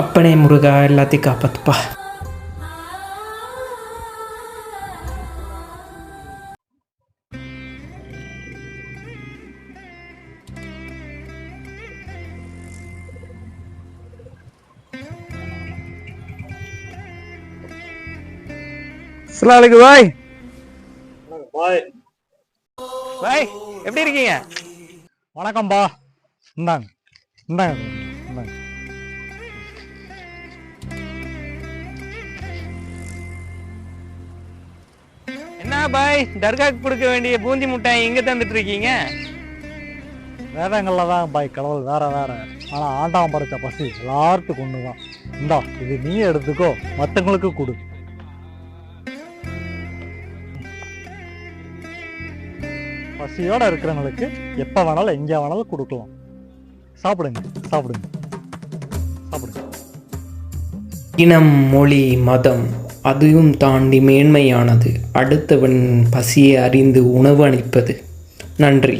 அப்பனே முருகா எல்லாத்தையும் காப்பாத்துப்பா. அஸ்ஸலாமு பாய். பாய் பாய் எப்படி இருக்கீங்க? வணக்கம்பா. இந்தாங்க இந்தாங்க இந்தாங்க. என்ன பாய், தர்காக்கு கொடுக்க வேண்டிய பூந்தி முட்டாய் எங்க தந்துட்டு இருக்கீங்க? வேதங்கள்ல தான் பாய் கடவுள் வேற வேற, ஆனா ஆண்டாம் படைச்ச பசி எல்லாத்துக்கும் ஒண்ணுதான். இந்தா இது நீ எடுத்துக்கோ, மற்றவங்களுக்கு கொடு. பசியோட இருக்கிறவங்களுக்கு எப்ப வேணாலும் எங்க வேணாலும் கொடுக்கலாம். சாப்பிடுங்க சாப்பிடுங்க சாப்பிடுங்க. இனம், மொழி, மதம் அதையும் தாண்டி மேன்மையானது அடுத்தவன் பசியை அறிந்து உணவு அளிப்பது. நன்றி.